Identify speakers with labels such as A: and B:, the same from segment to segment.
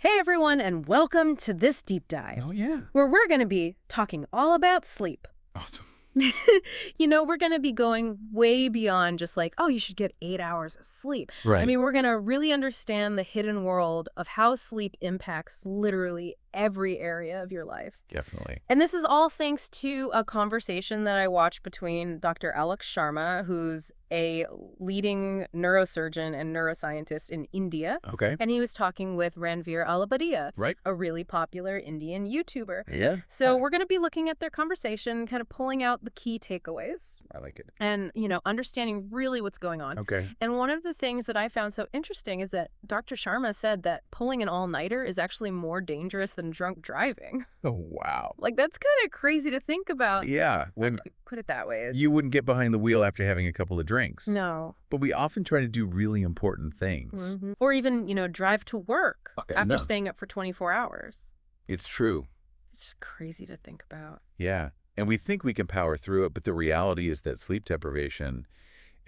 A: Hey everyone, and welcome to this deep dive.
B: Oh, yeah.
A: Where we're going to be talking all about sleep.
B: Awesome.
A: We're going to be going way beyond just like, oh, you should get 8 hours of sleep.
B: Right.
A: I mean, we're going to really understand the hidden world of how sleep impacts literally every area of your life.
B: Definitely.
A: And this is all thanks to a conversation that I watched between Dr. Alok Sharma, who's a leading neurosurgeon and neuroscientist in India.
B: Okay.
A: And he was talking with Ranveer Alabadia,
B: Right.
A: a really popular Indian YouTuber.
B: Yeah.
A: So we're going to be looking at their conversation, kind of pulling out the key takeaways.
B: I like it.
A: And, understanding really what's going on.
B: Okay.
A: And one of the things that I found so interesting is that Dr. Sharma said that pulling an all-nighter is actually more dangerous than drunk driving.
B: Oh, wow.
A: Like, that's kind of crazy to think about.
B: Yeah. When
A: Put it that way.
B: you wouldn't get behind the wheel after having a couple of drinks.
A: No.
B: But we often try to do really important things.
A: Mm-hmm. Or even, drive to work after
B: no.
A: staying up for 24 hours.
B: It's true.
A: It's just crazy to think about.
B: Yeah. And we think we can power through it, but the reality is that sleep deprivation,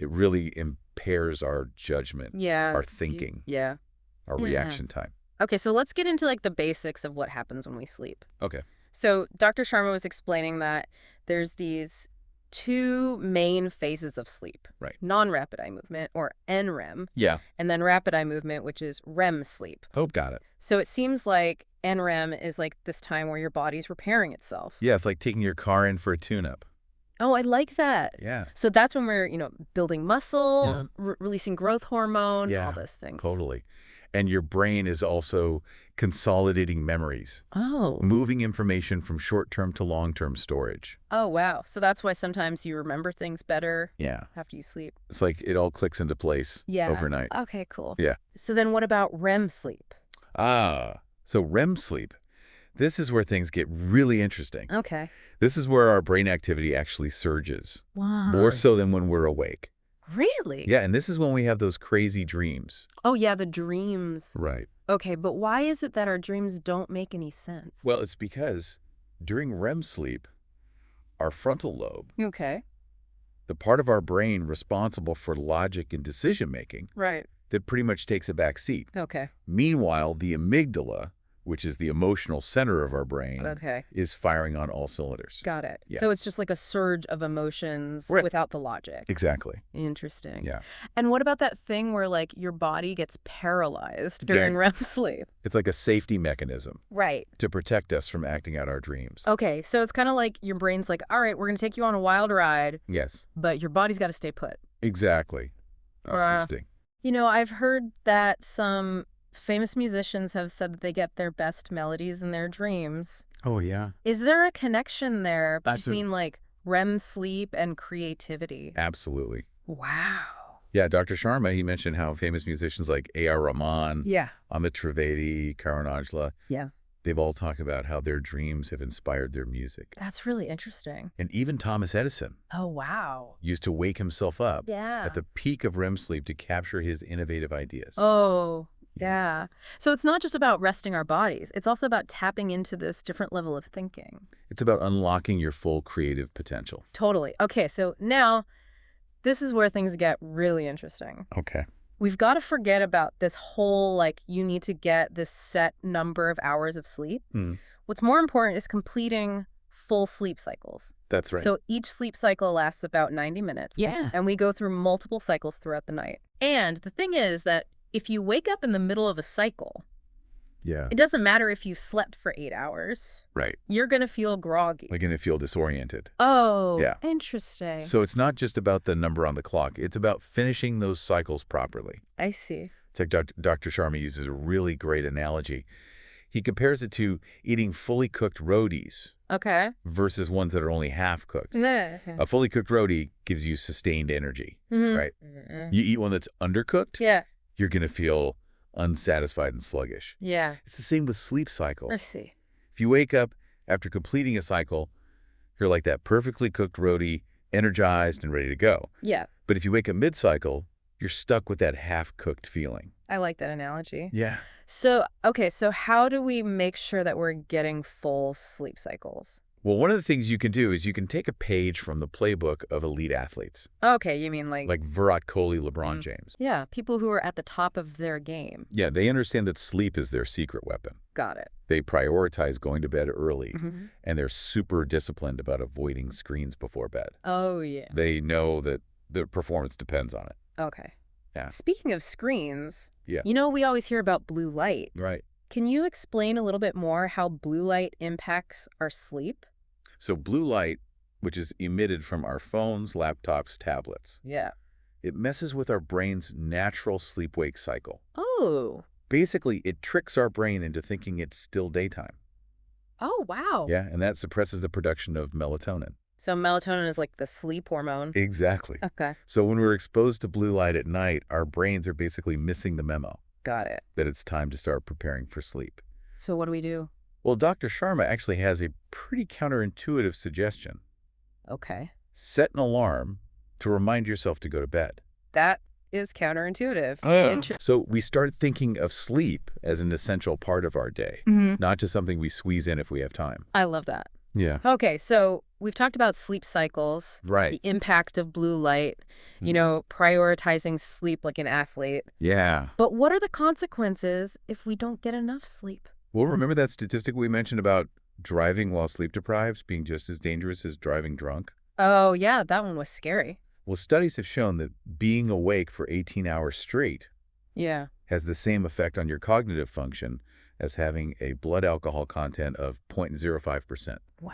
B: it really impairs our judgment,
A: Yeah.
B: our thinking,
A: Yeah.
B: our reaction time.
A: Okay, so let's get into the basics of what happens when we sleep.
B: Okay.
A: So Dr. Sharma was explaining that there's these two main phases of sleep.
B: Right.
A: Non-rapid eye movement, or NREM,
B: Yeah.
A: and then rapid eye movement, which is REM sleep.
B: Hope got it.
A: So it seems like NREM is like this time where your body's repairing itself.
B: Yeah, it's like taking your car in for a tune-up.
A: Oh, I like that.
B: Yeah.
A: So that's when we're, building muscle, releasing growth hormone,
B: Yeah,
A: all those things.
B: Totally. And your brain is also consolidating memories,
A: Oh.
B: moving information from short-term to long-term storage.
A: Oh, wow. So that's why sometimes you remember things better
B: Yeah.
A: after you sleep.
B: It's like it all clicks into place overnight.
A: Okay, cool.
B: Yeah.
A: So then what about REM sleep?
B: So REM sleep, this is where things get really interesting.
A: Okay.
B: This is where our brain activity actually surges,
A: Wow.
B: more so than when we're awake.
A: Really?
B: Yeah, and this is when we have those crazy dreams.
A: Oh, yeah, the dreams.
B: Right.
A: Okay, but why is it that our dreams don't make any sense?
B: Well, it's because during REM sleep, our frontal lobe,
A: Okay.
B: the part of our brain responsible for logic and decision-making,
A: Right.
B: that pretty much takes a back seat.
A: Okay.
B: Meanwhile, the amygdala, which is the emotional center of our brain,
A: Okay.
B: is firing on all cylinders.
A: Got it.
B: Yeah.
A: So it's just like a surge of emotions
B: Right.
A: without the logic.
B: Exactly.
A: Interesting.
B: Yeah.
A: And what about that thing where your body gets paralyzed during REM sleep?
B: It's like a safety mechanism
A: Right.
B: to protect us from acting out our dreams.
A: Okay, so it's kind of like your brain's like, all right, we're going to take you on a wild ride,
B: Yes,
A: but your body's got to stay put.
B: exactly. Interesting.
A: I've heard that some famous musicians have said that they get their best melodies in their dreams.
B: Oh, yeah.
A: Is there a connection there
B: That's
A: between REM sleep and creativity?
B: Absolutely.
A: Wow.
B: Yeah, Dr. Sharma, he mentioned how famous musicians like A.R. Rahman,
A: Yeah.
B: Amit Trivedi, Karan Aujla,
A: Yeah.
B: they've all talked about how their dreams have inspired their music.
A: That's really interesting.
B: And even Thomas Edison
A: Oh, wow.
B: used to wake himself up
A: Yeah.
B: at the peak of REM sleep to capture his innovative ideas.
A: Oh, yeah. So it's not just about resting our bodies. It's also about tapping into this different level of thinking.
B: It's about unlocking your full creative potential.
A: Totally. Okay, so now this is where things get really interesting.
B: Okay.
A: We've got to forget about this whole, you need to get this set number of hours of sleep. What's more important is completing full sleep cycles.
B: That's right.
A: So each sleep cycle lasts about 90 minutes.
B: Yeah.
A: And we go through multiple cycles throughout the night. And the thing is that if you wake up in the middle of a cycle,
B: Yeah.
A: it doesn't matter if you slept for 8 hours.
B: Right.
A: You're going to feel groggy.
B: Like, going to feel disoriented.
A: Oh,
B: Yeah.
A: interesting.
B: So it's not just about the number on the clock. It's about finishing those cycles properly.
A: I see.
B: It's like Dr. Sharma uses a really great analogy. He compares it to eating fully cooked rotis
A: Okay.
B: versus ones that are only half cooked.
A: Yeah.
B: A fully cooked roti gives you sustained energy, right?
A: Mhm.
B: You eat one that's undercooked,
A: Yeah.
B: you're going to feel unsatisfied and sluggish.
A: Yeah.
B: It's the same with sleep cycle.
A: I see.
B: If you wake up after completing a cycle, you're like that perfectly cooked roti, energized and ready to go.
A: Yeah.
B: But if you wake up mid-cycle, you're stuck with that half-cooked feeling.
A: I like that analogy.
B: Yeah.
A: So, okay, so how do we make sure that we're getting full sleep cycles?
B: Well, one of the things you can do is you can take a page from the playbook of elite athletes,
A: Okay, you mean
B: like Virat Kohli, LeBron
A: Mm.
B: James.
A: Yeah, people who are at the top of their game.
B: Yeah, they understand that sleep is their secret weapon.
A: Got it.
B: They prioritize going to bed early,
A: Mhm.
B: and they're super disciplined about avoiding screens before bed.
A: Oh, yeah.
B: They know that their performance depends on it.
A: Okay.
B: Yeah.
A: Speaking of screens,
B: Yeah.
A: we always hear about blue light.
B: Right.
A: Can you explain a little bit more how blue light impacts our sleep?
B: So blue light, which is emitted from our phones, laptops, tablets,
A: Yeah.
B: it messes with our brain's natural sleep-wake cycle.
A: Oh.
B: Basically, it tricks our brain into thinking it's still daytime.
A: Oh, wow.
B: Yeah, and that suppresses the production of melatonin.
A: So melatonin is like the sleep hormone.
B: Exactly.
A: Okay.
B: So when we're exposed to blue light at night, our brains are basically missing the memo
A: Got it.
B: that it's time to start preparing for sleep.
A: So what do we do?
B: Well, Dr. Sharma actually has a pretty counterintuitive suggestion.
A: Okay.
B: Set an alarm to remind yourself to go to bed.
A: That is counterintuitive.
B: So we start thinking of sleep as an essential part of our day, not just something we squeeze in if we have time.
A: I love that.
B: Yeah.
A: Okay, so we've talked about sleep cycles,
B: Right.
A: the impact of blue light, prioritizing sleep like an athlete.
B: Yeah.
A: But what are the consequences if we don't get enough sleep?
B: Well, remember that statistic we mentioned about driving while sleep deprived being just as dangerous as driving drunk?
A: Oh, yeah, that one was scary.
B: Well, studies have shown that being awake for 18 hours straight
A: Yeah.
B: has the same effect on your cognitive function as having a blood alcohol content of 0.05%.
A: Wow.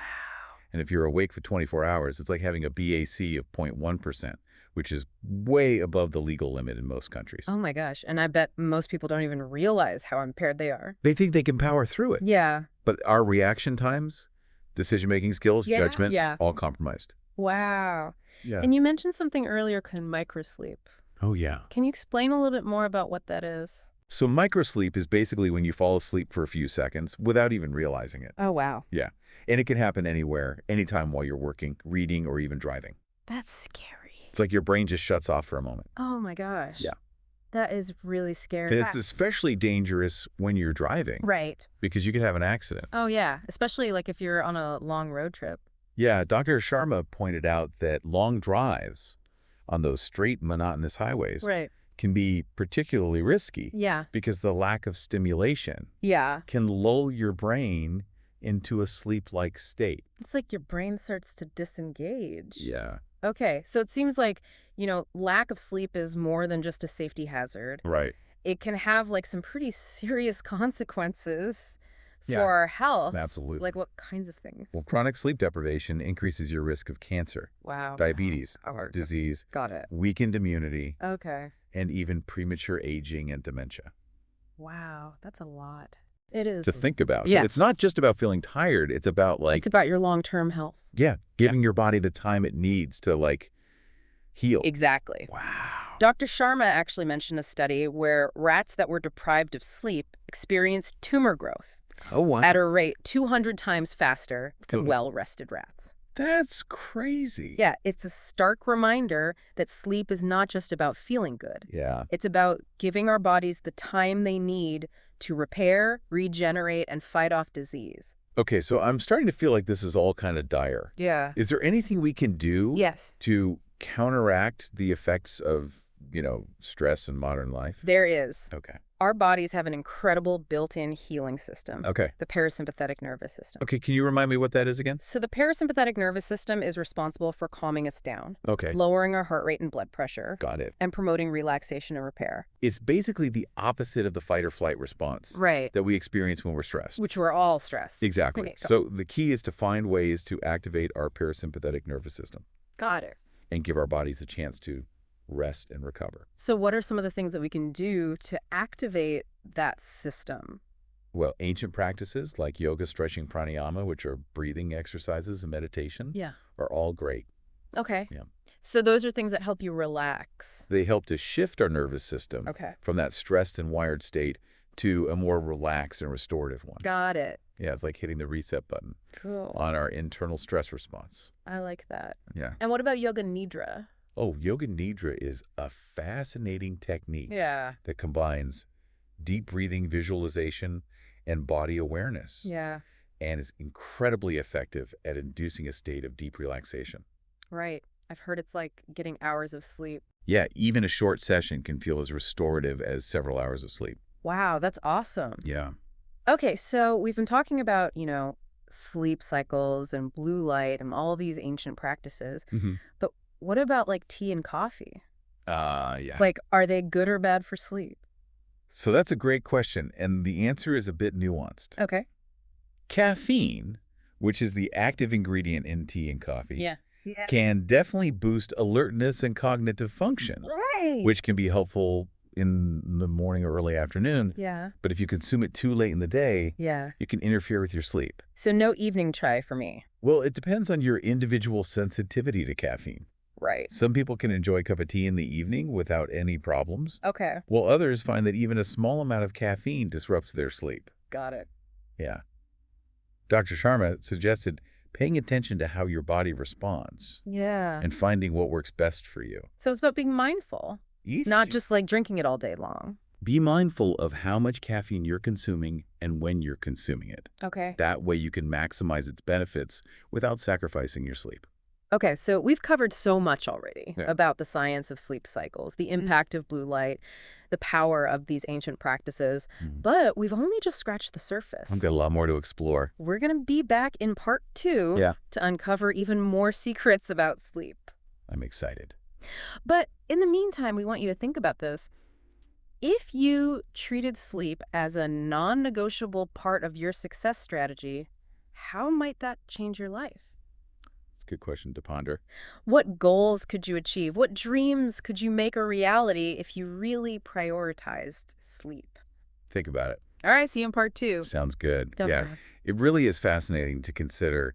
B: And if you're awake for 24 hours, it's like having a BAC of 0.1%, which is way above the legal limit in most countries.
A: Oh my gosh. And I bet most people don't even realize how impaired they are.
B: They think they can power through it.
A: Yeah.
B: But our reaction times, decision-making skills,
A: Yeah,
B: judgment,
A: yeah.
B: all compromised.
A: Wow.
B: Yeah.
A: And you mentioned something earlier called microsleep.
B: Oh, yeah.
A: Can you explain a little bit more about what that is?
B: So microsleep is basically when you fall asleep for a few seconds without even realizing it.
A: Oh, wow.
B: Yeah. And it can happen anywhere, anytime while you're working, reading, or even driving.
A: That's scary.
B: It's like your brain just shuts off for a moment.
A: Oh my gosh.
B: Yeah.
A: That is really
B: And
A: scary.
B: it's especially dangerous when you're driving.
A: Right.
B: Because you could have an accident.
A: Oh, yeah. Especially like if you're on a long road trip.
B: Yeah, Dr. Sharma pointed out that long drives on those straight, monotonous highways
A: Right.
B: can be particularly risky
A: Yeah.
B: because the lack of stimulation
A: Yeah.
B: can lull your brain into a sleep-like state.
A: It's like your brain starts to disengage.
B: Yeah.
A: Okay. So it seems like, lack of sleep is more than just a safety hazard.
B: Right.
A: It can have like some pretty serious consequences
B: Yeah.
A: for our health.
B: Absolutely.
A: Like what kinds of things?
B: Well, chronic sleep deprivation increases your risk of cancer,
A: Wow.
B: diabetes,
A: Heart
B: disease,
A: Got it.
B: weakened immunity,
A: Okay.
B: and even premature aging and dementia.
A: Wow. That's a lot. It is.
B: To think about.
A: Yeah.
B: So it's not just about feeling tired. It's about
A: It's about your long-term health.
B: giving your body the time it needs to heal.
A: Exactly.
B: Wow.
A: Dr. Sharma actually mentioned a study where rats that were deprived of sleep experienced tumor growth
B: Oh, wow.
A: at a rate 200 times faster than
B: Good.
A: well-rested rats.
B: That's crazy.
A: Yeah, it's a stark reminder that sleep is not just about feeling good.
B: Yeah.
A: It's about giving our bodies the time they need to repair, regenerate, and fight off disease.
B: Okay, so I'm starting to feel like this is all kind of dire.
A: Yeah.
B: Is there anything we can do
A: Yes,
B: to counteract the effects of, stress in modern life?
A: there is.
B: Okay.
A: Our bodies have an incredible built-in healing system,
B: Okay.
A: the parasympathetic nervous system.
B: Okay, can you remind me what that is again?
A: So the parasympathetic nervous system is responsible for calming us down,
B: Okay.
A: lowering our heart rate and blood pressure,
B: Got it.
A: and promoting relaxation and repair.
B: It's basically the opposite of the fight or flight response
A: Right.
B: that we experience when we're stressed.
A: Which we're all stressed.
B: Exactly.
A: Okay,
B: So the key is to find ways to activate our parasympathetic nervous system
A: got it.
B: and give our bodies a chance to rest and recover.
A: So what are some of the things that we can do to activate that system?
B: Well, ancient practices like yoga, stretching, pranayama, which are breathing exercises and meditation,
A: Yeah.
B: are all great.
A: Okay.
B: Yeah.
A: So those are things that help you relax.
B: They help to shift our nervous system
A: Okay.
B: from that stressed and wired state to a more relaxed and restorative one.
A: Got it.
B: Yeah, it's like hitting the reset button
A: Cool.
B: on our internal stress response.
A: I like that.
B: Yeah.
A: And what about yoga nidra?
B: Oh, yoga nidra is a fascinating technique
A: Yeah.
B: that combines deep breathing, visualization, and body awareness.
A: Yeah.
B: and is incredibly effective at inducing a state of deep relaxation.
A: Right. I've heard it's like getting hours of sleep.
B: Yeah, even a short session can feel as restorative as several hours of sleep.
A: Wow, that's awesome.
B: Yeah.
A: Okay, so we've been talking about, sleep cycles and blue light and all these ancient practices.
B: hmm
A: But what about like tea and coffee?
B: yeah.
A: Like, are they good or bad for sleep?
B: So that's a great question, and the answer is a bit nuanced.
A: Okay.
B: Caffeine, which is the active ingredient in tea and coffee,
A: Yeah. Yeah.
B: can definitely boost alertness and cognitive function,
A: Right.
B: which can be helpful in the morning or early afternoon.
A: Yeah.
B: But if you consume it too late in the day,
A: Yeah.
B: it can interfere with your sleep.
A: So no evening chai for me.
B: Well, it depends on your individual sensitivity to caffeine.
A: Right.
B: Some people can enjoy a cup of tea in the evening without any problems,
A: Okay.
B: while others find that even a small amount of caffeine disrupts their sleep.
A: Got it.
B: Yeah. Dr. Sharma suggested paying attention to how your body responds
A: Yeah.
B: and finding what works best for you.
A: So it's about being mindful, not just like drinking it all day long.
B: Be mindful of how much caffeine you're consuming and when you're consuming it.
A: Okay.
B: That way you can maximize its benefits without sacrificing your sleep.
A: Okay, so we've covered so much already
B: Yeah.
A: about the science of sleep cycles, the impact of blue light, the power of these ancient practices, but we've only just scratched the surface.
B: I've got a lot more to explore.
A: We're going to be back in part 2
B: Yeah.
A: to uncover even more secrets about sleep.
B: I'm excited.
A: But in the meantime, we want you to think about this. If you treated sleep as a non-negotiable part of your success strategy, how might that change your life?
B: It's a good question to ponder.
A: What goals could you achieve? What dreams could you make a reality if you really prioritized sleep?
B: Think about it.
A: All right, see you in part 2.
B: Sounds good.
A: Okay.
B: Yeah. It really is fascinating to consider,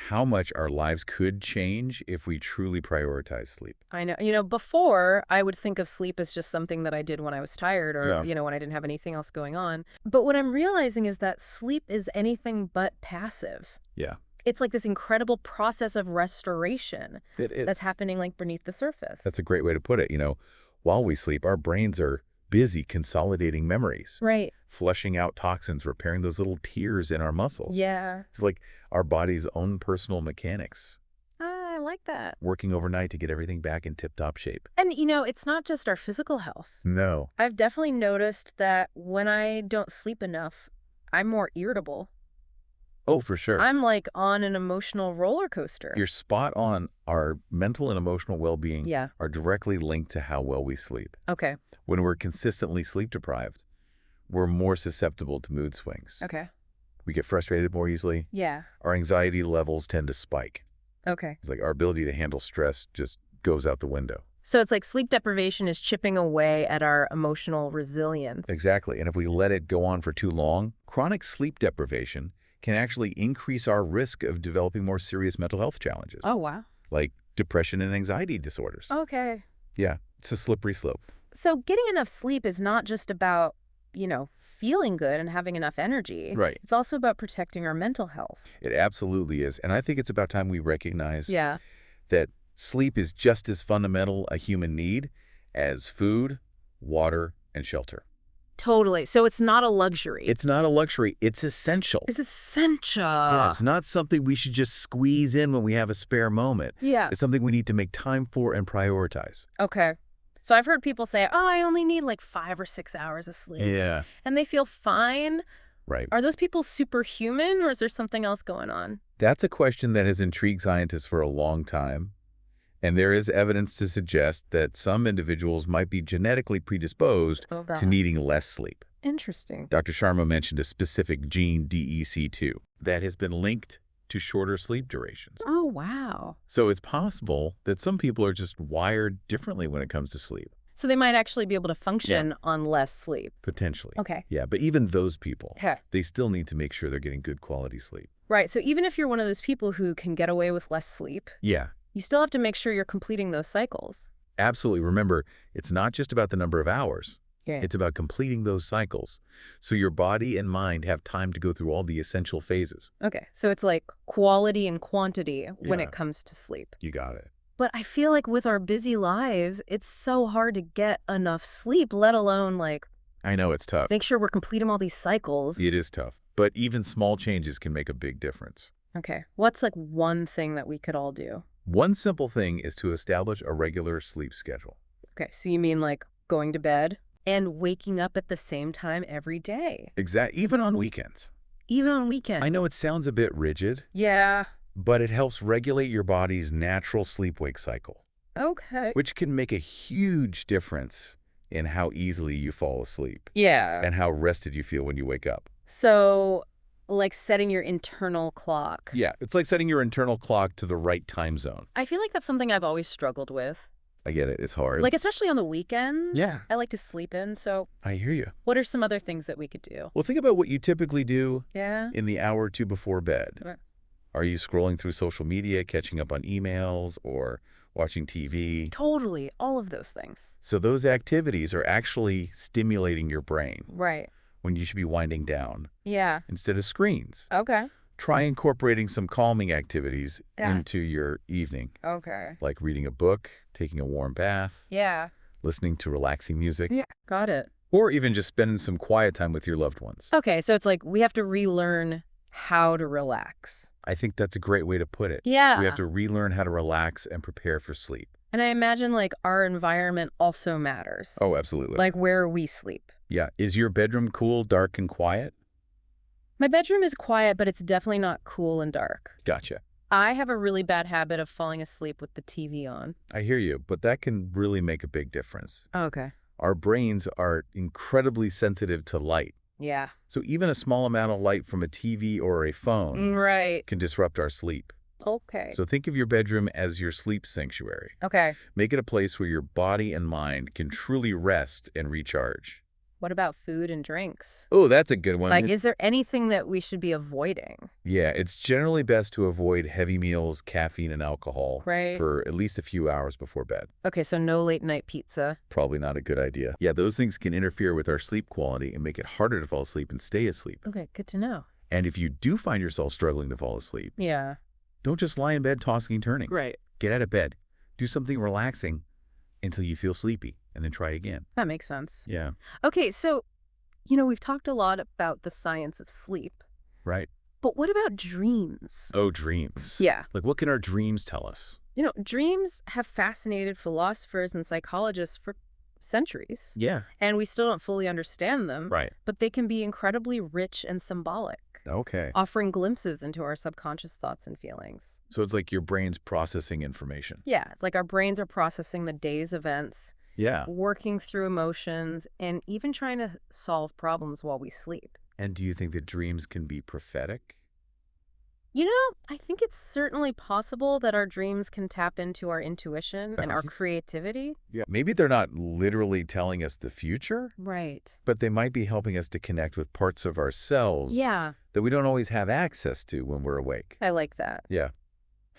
B: how much our lives could change if we truly prioritize sleep.
A: I know. Before, I would think of sleep as just something that I did when I was tired or,
B: Yeah.
A: when I didn't have anything else going on. But what I'm realizing is that sleep is anything but passive.
B: Yeah.
A: It's like this incredible process of restoration
B: It is.
A: that's happening like beneath the surface.
B: That's a great way to put it. While we sleep, our brains are busy consolidating memories,
A: right.
B: flushing out toxins, repairing those little tears in our muscles.
A: Yeah.
B: It's like our body's own personal mechanics,
A: I like that.
B: working overnight to get everything back in tip-top shape.
A: And, it's not just our physical health.
B: No.
A: I've definitely noticed that when I don't sleep enough, I'm more irritable.
B: Oh, for sure.
A: I'm like on an emotional roller coaster.
B: You're spot on. Our mental and emotional well-being
A: Yeah.
B: are directly linked to how well we sleep.
A: Okay.
B: When we're consistently sleep deprived, we're more susceptible to mood swings.
A: Okay.
B: We get frustrated more easily.
A: Yeah.
B: Our anxiety levels tend to spike.
A: Okay.
B: It's like our ability to handle stress just goes out the window.
A: So it's like sleep deprivation is chipping away at our emotional resilience.
B: Exactly. And if we let it go on for too long, chronic sleep deprivation can actually increase our risk of developing more serious mental health challenges,
A: Oh, wow.
B: like depression and anxiety disorders.
A: Okay.
B: Yeah, it's a slippery slope.
A: So getting enough sleep is not just about, feeling good and having enough energy.
B: Right.
A: It's also about protecting our mental health.
B: It absolutely is. And I think it's about time we recognize
A: Yeah.
B: that sleep is just as fundamental a human need as food, water, and shelter.
A: Totally. So it's not a luxury.
B: It's not a luxury. It's essential.
A: It's essential.
B: Yeah, it's not something we should just squeeze in when we have a spare moment.
A: Yeah.
B: It's something we need to make time for and prioritize.
A: Okay. So I've heard people say, oh, I only need like 5 or 6 hours of sleep.
B: Yeah.
A: And they feel fine.
B: Right.
A: Are those people superhuman or is there something else going on?
B: That's a question that has intrigued scientists for a long time. And there is evidence to suggest that some individuals might be genetically predisposed
A: Oh,
B: to
A: God.
B: needing less sleep.
A: Interesting.
B: Dr. Sharma mentioned a specific gene, DEC2, that has been linked to shorter sleep durations.
A: Oh, wow.
B: So it's possible that some people are just wired differently when it comes to sleep,
A: So they might actually be able to function on less sleep.
B: potentially.
A: Okay.
B: Yeah, but even those people,
A: Okay.
B: they still need to make sure they're getting good quality sleep.
A: Right. So even if you're one of those people who can get away with less sleep,
B: Yeah,
A: you still have to make sure you're completing those cycles.
B: absolutely. Remember, it's not just about the number of hours.
A: Yeah.
B: It's about completing those cycles so your body and mind have time to go through all the essential phases.
A: Okay. So it's like quality and quantity when
B: Yeah.
A: it comes to sleep.
B: You got it.
A: But I feel like with our busy lives, it's so hard to get enough sleep, let alone like
B: I know it's tough.
A: make sure we're completing all these cycles.
B: It is tough. but even small changes can make a big difference.
A: Okay. What's like one thing that we could all do?
B: One simple thing is to establish a regular sleep schedule.
A: Okay, so you mean like going to bed and waking up at the same time every day,
B: Even on weekends.
A: even on
B: I
A: weekends?
B: know it sounds a bit rigid,
A: Yeah.
B: but it helps regulate your body's natural sleep-wake cycle,
A: Okay.
B: which can make a huge difference in how easily you fall asleep
A: Yeah.
B: and how rested you feel when you wake up.
A: So, like setting your internal clock.
B: Yeah, it's like setting your internal clock to the right time zone.
A: I feel like that's something I've always struggled with.
B: I get it. It's hard.
A: Like, especially on the weekends.
B: Yeah.
A: I like to sleep in. So,
B: I hear you.
A: what are some other things that we could do?
B: Well, think about what you typically do
A: Yeah.
B: in the hour or two before bed.
A: Okay.
B: Are you scrolling through social media, catching up on emails, or watching TV?
A: Totally. All of those things.
B: So those activities are actually stimulating your brain
A: Right.
B: when you should be winding down
A: Yeah.
B: instead of screens.
A: Okay.
B: Try incorporating some calming activities
A: Yeah.
B: into your evening,
A: Okay.
B: like reading a book, taking a warm bath,
A: Yeah.
B: listening to relaxing music,
A: Yeah. Got it.
B: or even just spending some quiet time with your loved ones.
A: Okay. So it's like we have to relearn how to relax.
B: I think that's a great way to put it.
A: Yeah.
B: We have to relearn how to relax and prepare for sleep.
A: And I imagine like our environment also matters.
B: Oh, absolutely.
A: Like where we sleep.
B: Yeah. Is your bedroom cool, dark, and quiet?
A: My bedroom is quiet, but it's definitely not cool and dark.
B: Gotcha.
A: I have a really bad habit of falling asleep with the TV on.
B: I hear you, but that can really make a big difference.
A: Okay.
B: Our brains are incredibly sensitive to light.
A: Yeah.
B: So even a small amount of light from a TV or a phone
A: Right.
B: can disrupt our sleep.
A: Okay.
B: So think of your bedroom as your sleep sanctuary.
A: Okay.
B: Make it a place where your body and mind can truly rest and recharge.
A: What about food and drinks?
B: Oh, that's a good one.
A: Like, is there anything that we should be avoiding?
B: Yeah, it's generally best to avoid heavy meals, caffeine, and alcohol
A: Right.
B: for at least a few hours before bed.
A: Okay, so no late night pizza.
B: Probably not a good idea. Yeah, those things can interfere with our sleep quality and make it harder to fall asleep and stay asleep.
A: Okay, good to know.
B: And if you do find yourself struggling to fall asleep,
A: Yeah.
B: don't just lie in bed tossing and turning.
A: Right.
B: Get out of bed. Do something relaxing until you feel sleepy, and then try again.
A: That makes sense.
B: Yeah.
A: Okay, so, we've talked a lot about the science of sleep,
B: Right.
A: but what about dreams?
B: Oh, dreams.
A: Yeah.
B: Like, what can our dreams tell us?
A: Dreams have fascinated philosophers and psychologists for centuries,
B: Yeah.
A: and we still don't fully understand them,
B: Right.
A: but they can be incredibly rich and symbolic,
B: Okay.
A: offering glimpses into our subconscious thoughts and feelings.
B: So it's like your brain's processing information.
A: Yeah, it's like our brains are processing the day's events,
B: Yeah.
A: working through emotions, and even trying to solve problems while we sleep.
B: And do you think that dreams can be prophetic?
A: I think it's certainly possible that our dreams can tap into our intuition and our creativity.
B: Yeah. Maybe they're not literally telling us the future,
A: Right.
B: but they might be helping us to connect with parts of ourselves
A: Yeah,
B: that we don't always have access to when we're awake.
A: I like that.
B: Yeah.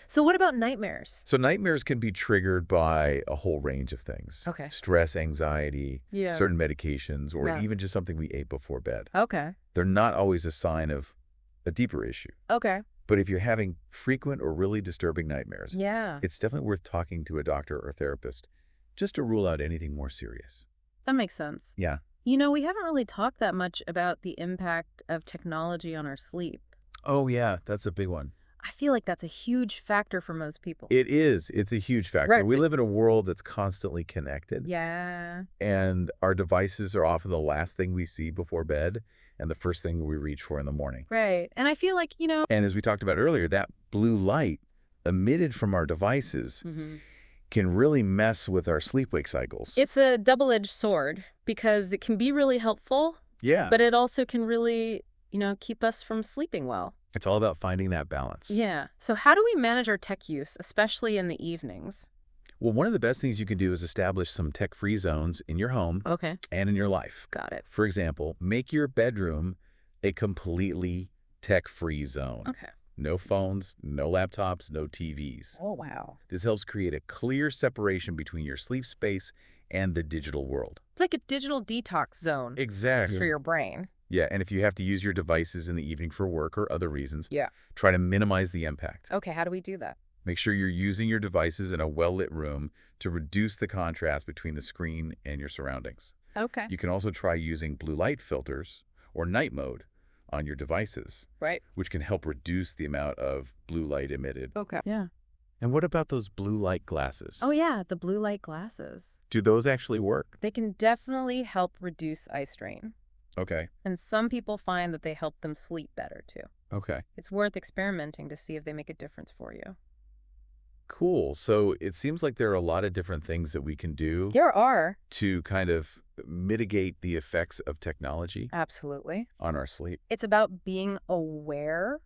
A: So what about nightmares?
B: So nightmares can be triggered by a whole range of things.
A: Okay.
B: Stress, anxiety,
A: Yeah.
B: certain medications, or
A: Yeah.
B: even just something we ate before bed.
A: Okay.
B: They're not always a sign of a deeper issue.
A: Okay.
B: But if you're having frequent or really disturbing nightmares,
A: Yeah,
B: it's definitely worth talking to a doctor or therapist just to rule out anything more serious.
A: that makes sense.
B: Yeah.
A: We haven't really talked that much about the impact of technology on our sleep.
B: Oh, yeah, that's a big one.
A: I feel like that's a huge factor for most people.
B: It is. It's a huge factor.
A: Right.
B: We live in a world that's constantly connected.
A: Yeah.
B: And our devices are often the last thing we see before bed and the first thing we reach for in the morning.
A: Right. And I feel like,
B: And as we talked about earlier, that blue light emitted from our devices can really mess with our sleep-wake cycles.
A: it's a double-edged sword because it can be really helpful,
B: Yeah.
A: but it also can really, keep us from sleeping well.
B: It's all about finding that balance.
A: Yeah. So how do we manage our tech use, especially in the evenings?
B: Well, one of the best things you can do is establish some tech-free zones in your home
A: Okay.
B: and in your life.
A: Got it.
B: For example, make your bedroom a completely tech-free zone.
A: Okay.
B: No phones, no laptops, no TVs.
A: Oh, wow.
B: This helps create a clear separation between your sleep space and the digital world.
A: It's like a digital detox zone
B: Exactly.
A: for your brain.
B: Yeah, and if you have to use your devices in the evening for work or other reasons,
A: Yeah.
B: try to minimize the impact.
A: Okay, how do we do that?
B: Make sure you're using your devices in a well-lit room to reduce the contrast between the screen and your surroundings.
A: Okay.
B: You can also try using blue light filters or night mode, on your devices,
A: Right.
B: which can help reduce the amount of blue light emitted.
A: Okay. Yeah.
B: And what about those blue light glasses?
A: Oh, yeah, the blue light glasses.
B: Do those actually work?
A: They can definitely help reduce eye strain.
B: Okay.
A: And some people find that they help them sleep better, too.
B: Okay.
A: It's worth experimenting to see if they make a difference for you.
B: Cool. So it seems like there are a lot of different things that we can do
A: There are.
B: to kind of mitigate the effects of technology
A: Absolutely.
B: on our sleep.
A: It's about being aware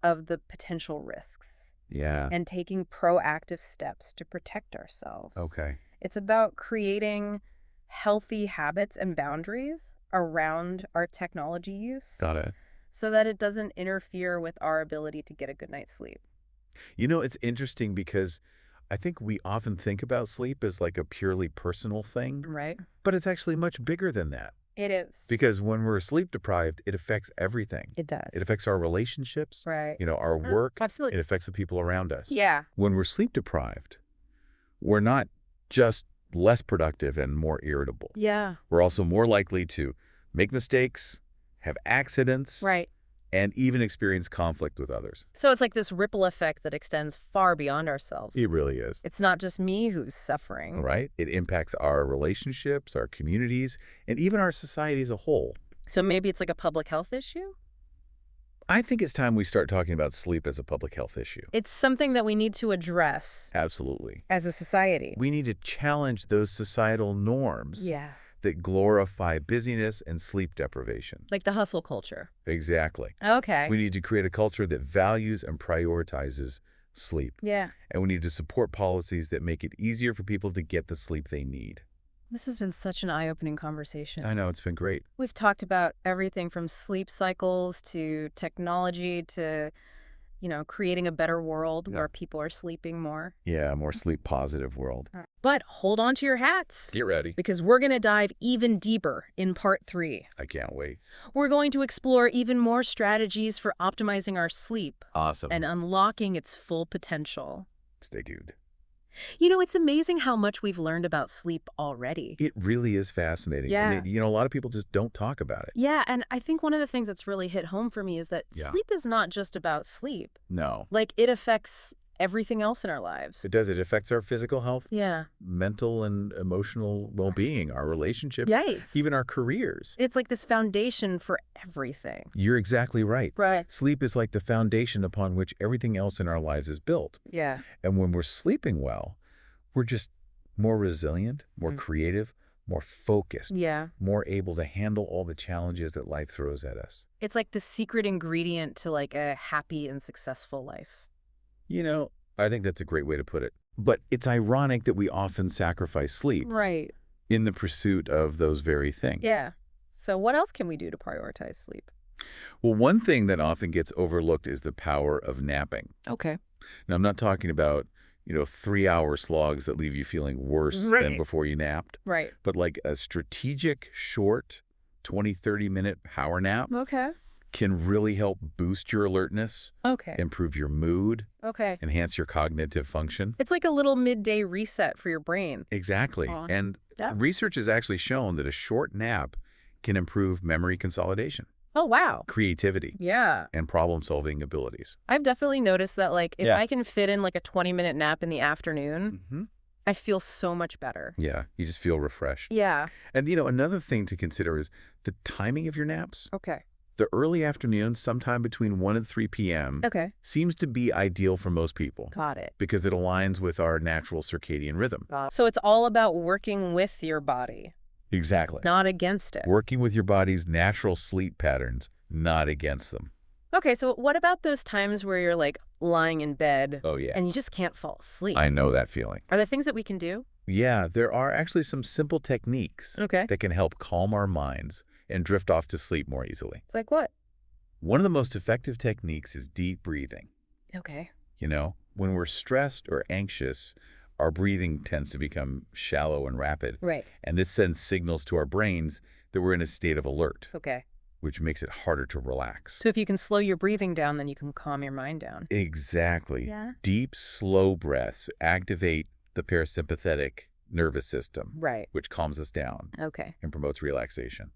A: of the potential risks
B: Yeah.
A: and taking proactive steps to protect ourselves.
B: Okay.
A: It's about creating healthy habits and boundaries around our technology use
B: Got it.
A: so that it doesn't interfere with our ability to get a good night's sleep.
B: You know, it's interesting because I think we often think about sleep as like a purely personal thing,
A: Right?
B: but it's actually much bigger than that.
A: It is.
B: Because when we're sleep deprived, it affects everything.
A: It does.
B: It affects our relationships,
A: Right.
B: our work.
A: Absolutely.
B: It affects the people around us.
A: Yeah.
B: When we're sleep deprived, we're not just less productive and more irritable.
A: Yeah.
B: We're also more likely to make mistakes, have accidents,
A: Right.
B: and even experience conflict with others.
A: So it's like this ripple effect that extends far beyond ourselves.
B: It really is.
A: It's not just me who's suffering.
B: Right? It impacts our relationships, our communities, and even our society as a whole.
A: So maybe it's like a public health issue?
B: I think it's time we start talking about sleep as a public health issue.
A: It's something that we need to address
B: Absolutely.
A: as a society.
B: We need to challenge those societal norms
A: Yeah.
B: that glorify busyness and sleep deprivation.
A: Like the hustle culture.
B: Exactly.
A: Okay.
B: We need to create a culture that values and prioritizes sleep.
A: Yeah.
B: And we need to support policies that make it easier for people to get the sleep they need.
A: This has been such an eye-opening conversation.
B: I know, it's been great.
A: We've talked about everything from sleep cycles to technology to, creating a better world where people are sleeping more.
B: Yeah, a more sleep positive world.
A: But hold on to your hats.
B: Get ready.
A: Because we're going to dive even deeper in part 3.
B: I can't wait.
A: We're going to explore even more strategies for optimizing our sleep
B: Awesome.
A: and unlocking its full potential.
B: Stay tuned.
A: It's amazing how much we've learned about sleep already.
B: It really is fascinating.
A: Yeah.
B: And a lot of people just don't talk about it.
A: Yeah, and I think one of the things that's really hit home for me is that
B: Yeah.
A: sleep is not just about sleep.
B: No.
A: Like, it affects everything else in our lives.
B: It does. It affects our physical health,
A: Yeah.
B: mental and emotional well-being, our relationships,
A: Yikes.
B: even our careers.
A: It's like this foundation for everything.
B: You're exactly right.
A: Right.
B: Sleep is like the foundation upon which everything else in our lives is built.
A: Yeah.
B: And when we're sleeping well, we're just more resilient, more
A: Mm.
B: creative, more focused,
A: Yeah.
B: more able to handle all the challenges that life throws at us.
A: It's like the secret ingredient to like a happy and successful life.
B: I think that's a great way to put it. But it's ironic that we often sacrifice sleep
A: Right.
B: in the pursuit of those very things.
A: Yeah. So what else can we do to prioritize sleep?
B: Well, one thing that often gets overlooked is the power of napping.
A: Okay.
B: Now, I'm not talking about, 3-hour slogs that leave you feeling worse than before you napped,
A: Right.
B: but like a strategic, short, 20, 30-minute power nap
A: Okay.
B: can really help boost your alertness,
A: Okay.
B: improve your mood,
A: Okay.
B: enhance your cognitive function.
A: It's like a little midday reset for your brain.
B: Exactly.
A: Aw.
B: And
A: Yeah.
B: research has actually shown that a short nap can improve memory consolidation,
A: Oh, wow.
B: creativity,
A: Yeah.
B: and problem-solving abilities.
A: I've definitely noticed that, like, if
B: Yeah.
A: I can fit in like a 20-minute nap in the afternoon, I feel so much better.
B: Yeah, you just feel refreshed.
A: Yeah.
B: And, another thing to consider is the timing of your naps.
A: Okay.
B: The early afternoon, sometime between 1 and 3 p.m.,
A: Okay.
B: seems to be ideal for most people
A: Got it.
B: because it aligns with our natural circadian rhythm.
A: So it's all about working with your body,
B: Exactly.
A: not against it.
B: Working with your body's natural sleep patterns, not against them.
A: Okay, so what about those times where you're like lying in bed
B: Oh, yeah.
A: and you just can't fall asleep?
B: I know that feeling.
A: Are there things that we can do?
B: Yeah, there are actually some simple techniques
A: Okay.
B: that can help calm our minds and drift off to sleep more easily.
A: It's like what?
B: One of the most effective techniques is deep breathing.
A: Okay.
B: When we're stressed or anxious, our breathing tends to become shallow and rapid.
A: Right.
B: And this sends signals to our brains that we're in a state of alert,
A: Okay.
B: which makes it harder to relax.
A: So if you can slow your breathing down, then you can calm your mind down.
B: Exactly.
A: Yeah.
B: Deep, slow breaths activate the parasympathetic nervous system,
A: Right.
B: which calms us down
A: Okay.
B: and promotes relaxation.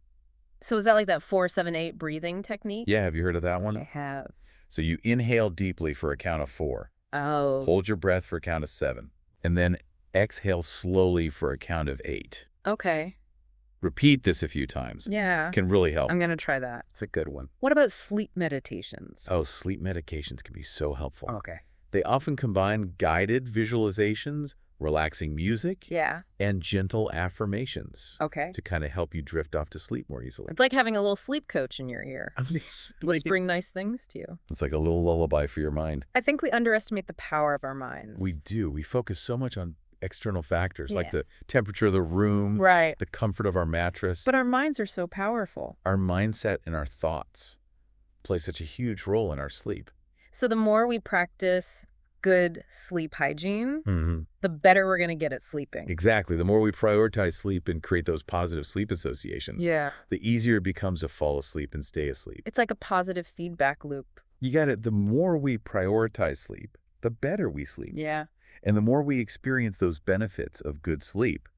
A: So is that like that 4-7-8 breathing technique?
B: Yeah, have you heard of that
A: I
B: one?
A: have.
B: So you inhale deeply for a count of 4.
A: Oh,
B: Hold your breath for a count of 7. And then exhale slowly for a count of 8.
A: okay.
B: Repeat this a few times.
A: Yeah,
B: Can really help.
A: I'm going to try that.
B: It's a good one.
A: What about sleep meditations?
B: Oh, sleep medications can be so helpful.
A: Okay.
B: They often combine guided visualizations, relaxing music,
A: Yeah.
B: and gentle affirmations
A: Okay.
B: to kind of help you drift off to sleep more easily.
A: It's like having a little sleep coach in your ear, whispering nice things to you.
B: It's like a little lullaby for your mind.
A: I think we underestimate the power of our minds.
B: We do. We focus so much on external factors like
A: Yeah.
B: the temperature of the room,
A: Right.
B: the comfort of our mattress.
A: But our minds are so powerful.
B: Our mindset and our thoughts play such a huge role in our sleep.
A: So the more we practice good sleep hygiene,
B: Mm-hmm.
A: the better we're going to get at sleeping.
B: Exactly. The more we prioritize sleep and create those positive sleep associations,
A: Yeah.
B: the easier it becomes to fall asleep and stay asleep.
A: It's like a positive feedback loop.
B: You got it. The more we prioritize sleep, the better we sleep.
A: Yeah.
B: And the more we experience those benefits of good sleep,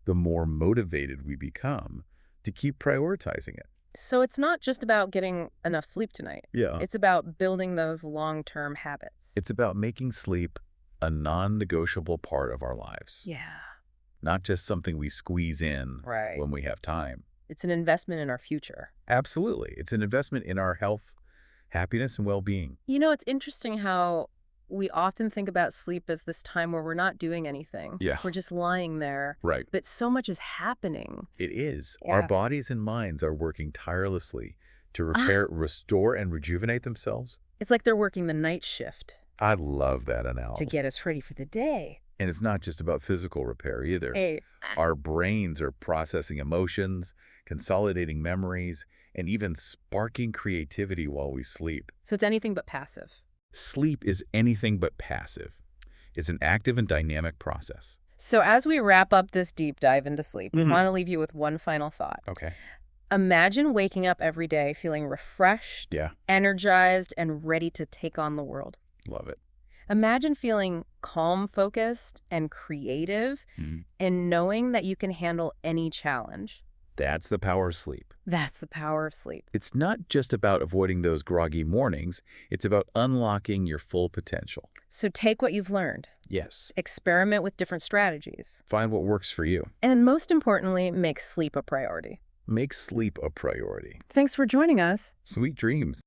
B: the more motivated we become to keep prioritizing it.
A: So it's not just about getting enough sleep tonight.
B: Yeah.
A: It's about building those long-term habits.
B: It's about making sleep a non-negotiable part of our lives,
A: Yeah.
B: not just something we squeeze in
A: Right.
B: when we have time.
A: It's an investment in our future.
B: Absolutely. It's an investment in our health, happiness, and well-being.
A: You know, it's interesting how we often think about sleep as this time where we're not doing anything.
B: Yeah.
A: We're just lying there.
B: Right.
A: But so much is happening.
B: It is.
A: Yeah.
B: Our bodies and minds are working tirelessly to repair, restore, and rejuvenate themselves.
A: It's like they're working the night shift
B: I love that analogy.
A: to get us ready for the day.
B: And it's not just about physical repair either.
A: Hey.
B: Our brains are processing emotions, consolidating memories, and even sparking creativity while we sleep.
A: So it's anything but passive.
B: Sleep is anything but passive. It's an active and dynamic process.
A: So as we wrap up this deep dive into sleep, I
B: Mhm.
A: want to leave you with one final thought.
B: Okay.
A: Imagine waking up every day feeling refreshed,
B: Yeah.
A: energized, and ready to take on the world.
B: Love it.
A: Imagine feeling calm, focused, and creative,
B: Mhm.
A: and knowing that you can handle any challenge.
B: That's the power of sleep.
A: That's the power of sleep.
B: It's not just about avoiding those groggy mornings. It's about unlocking your full potential.
A: So take what you've learned,
B: Yes.
A: experiment with different strategies,
B: Find what works for you.
A: and most importantly, make sleep a priority.
B: Make sleep a priority.
A: Thanks for joining us.
B: Sweet dreams.